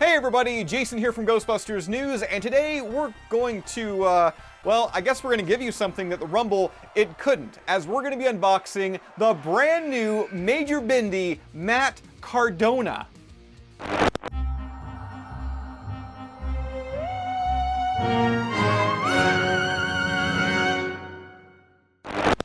Hey everybody, Jason here from Ghostbusters News, and today we're going to, well, I guess we're going to give you something that the Rumble, it couldn't, as we're going to be unboxing the brand new Major Bendy Matt Cardona.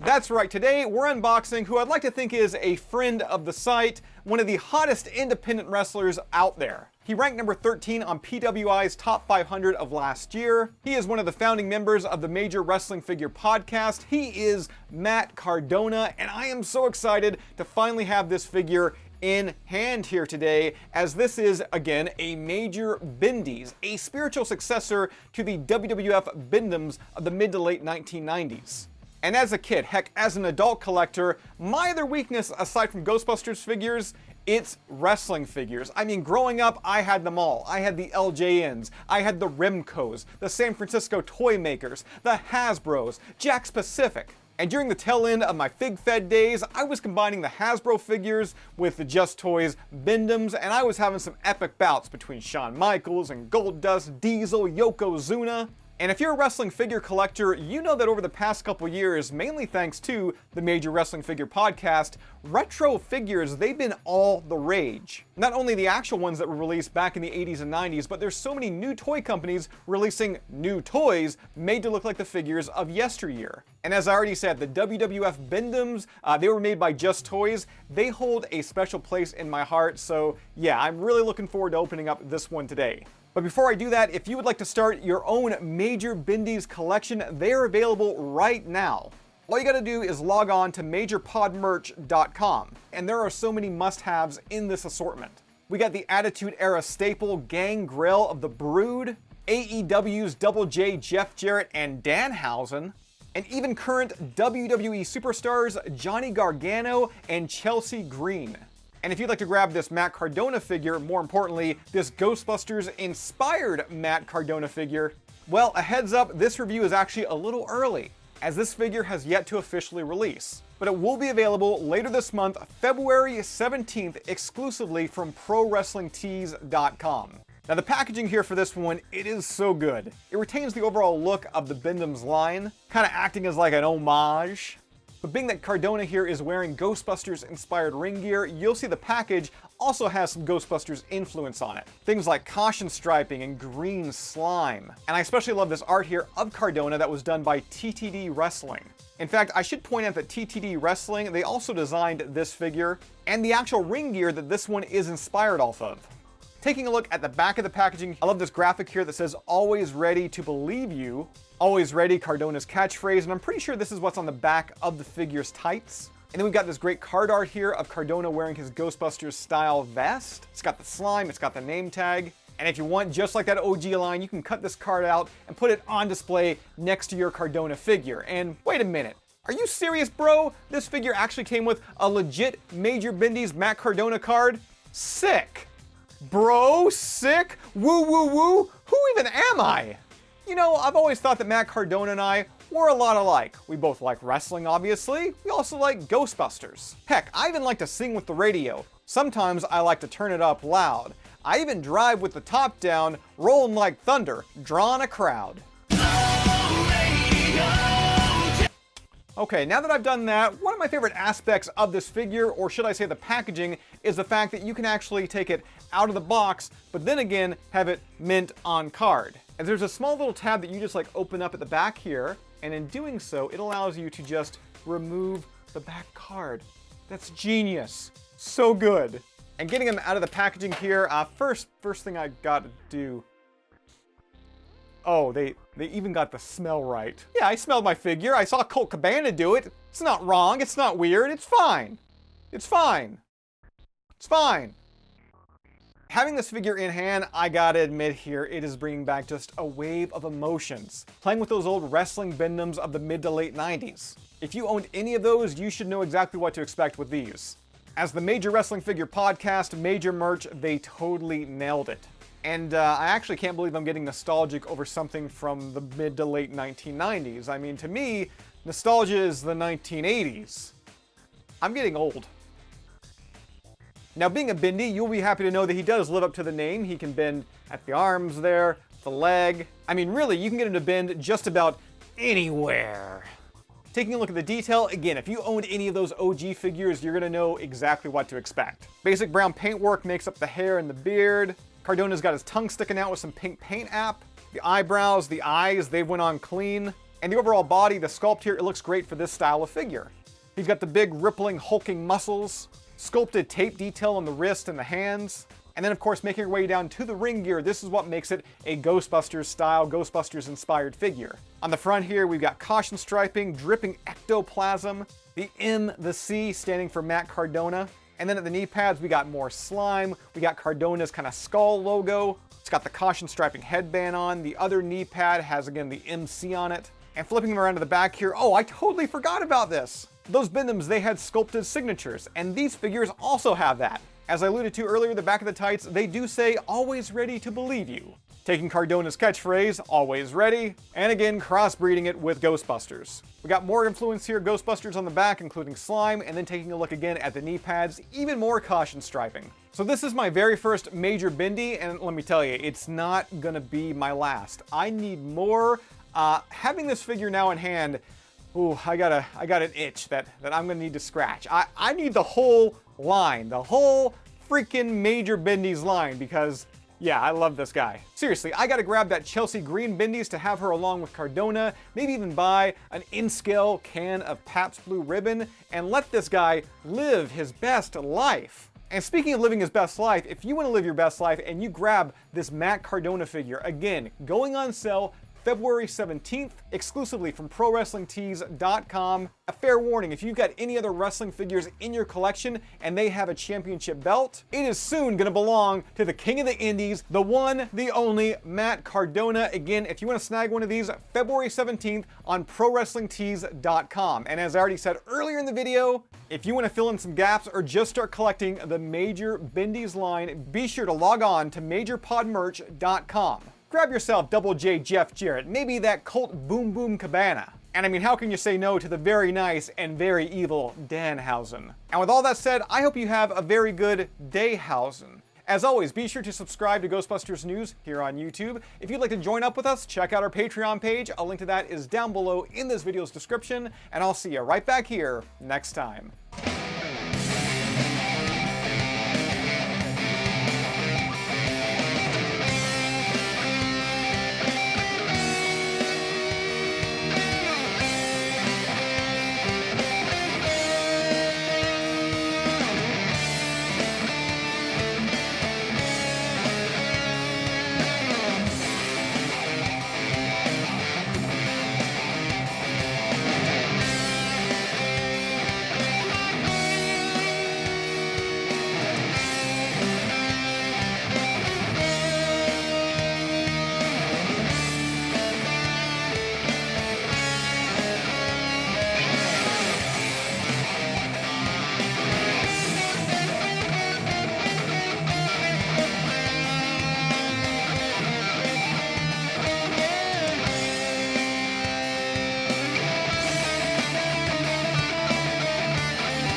That's right, today we're unboxing who I'd like to think is a friend of the site, one of the hottest independent wrestlers out there. He ranked number 13 on PWI's Top 500 of last year. He is one of the founding members of the Major Wrestling Figure podcast. He is Matt Cardona, and I am so excited to finally have this figure in hand here today, as this is, again, a Major Bendies, a spiritual successor to the WWF Bend-Ems of the mid to late 1990s. And as a kid, heck, as an adult collector, my other weakness, aside from Ghostbusters figures, it's wrestling figures. I mean, growing up, I had them all. I had the LJNs, I had the Remcos, the San Francisco Toy Makers, the Hasbros, Jakks Pacific. And during the tail end of my Fig Fed days, I was combining the Hasbro figures with the Just Toys Bend-Ems, and I was having some epic bouts between Shawn Michaels and Goldust, Diesel, Yokozuna. And if you're a wrestling figure collector, you know that over the past couple years, mainly thanks to the Major Wrestling Figure podcast, retro figures, they've been all the rage. Not only the actual ones that were released back in the 80s and 90s, but there's so many new toy companies releasing new toys made to look like the figures of yesteryear. And as I already said, the WWF Bend-Ems, they were made by Just Toys. They hold a special place in my heart, so yeah, I'm really looking forward to opening up this one today. But before I do that, if you would like to start your own Major Bendies collection, they are available right now. All you gotta do is log on to majorpodmerch.com, and there are so many must-haves in this assortment. We got the Attitude Era staple Gang Grill of the Brood, AEW's Double J Jeff Jarrett and Danhausen, and even current WWE superstars Johnny Gargano and Chelsea Green. And if you'd like to grab this Matt Cardona figure, more importantly, this Ghostbusters-inspired Matt Cardona figure, well, a heads up, this review is actually a little early, as this figure has yet to officially release. But it will be available later this month, February 17th, exclusively from ProWrestlingTees.com. Now the packaging here for this one, it is so good. It retains the overall look of the Bend-Ems line, kind of acting as like an homage. But being that Cardona here is wearing Ghostbusters-inspired ring gear, you'll see the package also has some Ghostbusters influence on it. Things like caution striping and green slime. And I especially love this art here of Cardona that was done by TTD Wrestling. In fact, I should point out that TTD Wrestling, they also designed this figure and the actual ring gear that this one is inspired off of. Taking a look at the back of the packaging, I love this graphic here that says, "Always ready to believe you." Always ready, Cardona's catchphrase, and I'm pretty sure this is what's on the back of the figure's tights. And then we've got this great card art here of Cardona wearing his Ghostbusters style vest. It's got the slime, it's got the name tag. And if you want, just like that OG line, you can cut this card out and put it on display next to your Cardona figure. And wait a minute, are you serious, bro? This figure actually came with a legit Major Bendies Matt Cardona card? Sick! Bro, sick, woo woo woo, who even am I? You know, I've always thought that Matt Cardona and I were a lot alike. We both like wrestling, obviously. We also like Ghostbusters. Heck, I even like to sing with the radio. Sometimes I like to turn it up loud. I even drive with the top down, rolling like thunder, drawing a crowd. Okay, now that I've done that, one of my favorite aspects of this figure, or should I say the packaging, is the fact that you can actually take it out of the box, but then again, have it mint on card. And there's a small little tab that you just like open up at the back here, and in doing so, it allows you to just remove the back card. That's genius. So good. And getting them out of the packaging here, first thing I gotta do. Oh, they even got the smell right. Yeah, I smelled my figure. I saw Colt Cabana do it. It's not wrong. It's not weird. It's fine. It's fine. It's fine. Having this figure in hand, I gotta admit here, it is bringing back just a wave of emotions. Playing with those old wrestling Bend-Ems of the mid to late 90s. If you owned any of those, you should know exactly what to expect with these. As the Major Wrestling Figure podcast, Major Merch, they totally nailed it. And I actually can't believe I'm getting nostalgic over something from the mid to late 1990s. I mean, to me, nostalgia is the 1980s. I'm getting old. Now, being a bendy, you'll be happy to know that he does live up to the name. He can bend at the arms there, the leg. I mean, really, you can get him to bend just about anywhere. Taking a look at the detail, again, if you owned any of those OG figures, you're gonna know exactly what to expect. Basic brown paintwork makes up the hair and the beard. Cardona's got his tongue sticking out with some pink paint app. The eyebrows, the eyes, they went on clean. And the overall body, the sculpt here, it looks great for this style of figure. He's got the big rippling, hulking muscles, sculpted tape detail on the wrist and the hands. And then, of course, making your way down to the ring gear, this is what makes it a Ghostbusters style, Ghostbusters inspired figure. On the front here, we've got caution striping, dripping ectoplasm, the M, the C standing for Matt Cardona. And then at the knee pads, we got more slime. We got Cardona's kind of skull logo. It's got the caution striping headband on. The other knee pad has, again, the MC on it. And flipping them around to the back here, oh, I totally forgot about this. Those BENDIES, they had sculpted signatures, and these figures also have that. As I alluded to earlier, the back of the tights, they do say, always ready to believe you. Taking Cardona's catchphrase, always ready, and again, crossbreeding it with Ghostbusters. We got more influence here, Ghostbusters on the back, including slime, and then taking a look again at the knee pads, even more caution striping. So this is my very first major bendy, and let me tell you, it's not gonna be my last. I need more. Having this figure now in hand, ooh, I got an itch that I'm gonna need to scratch. I need the whole line, the whole freaking major bendies line, because yeah, I love this guy. Seriously, I gotta grab that Chelsea Green bendies to have her along with Cardona, maybe even buy an in-scale can of Pabst Blue Ribbon, and let this guy live his best life. And speaking of living his best life, if you wanna live your best life and you grab this Matt Cardona figure, again, going on sale February 17th, exclusively from ProWrestlingTees.com. A fair warning, if you've got any other wrestling figures in your collection and they have a championship belt, it is soon gonna belong to the King of the Indies, the one, the only, Matt Cardona. Again, if you wanna snag one of these, February 17th on ProWrestlingTees.com. And as I already said earlier in the video, if you wanna fill in some gaps or just start collecting the Major Bendies line, be sure to log on to MajorPodMerch.com. Grab yourself Double J Jeff Jarrett, maybe that Colt Boom Boom Cabana. And I mean, how can you say no to the very nice and very evil Danhausen? And with all that said, I hope you have a very good Dayhausen. As always, be sure to subscribe to Ghostbusters News here on YouTube. If you'd like to join up with us, check out our Patreon page. A link to that is down below in this video's description, and I'll see you right back here next time.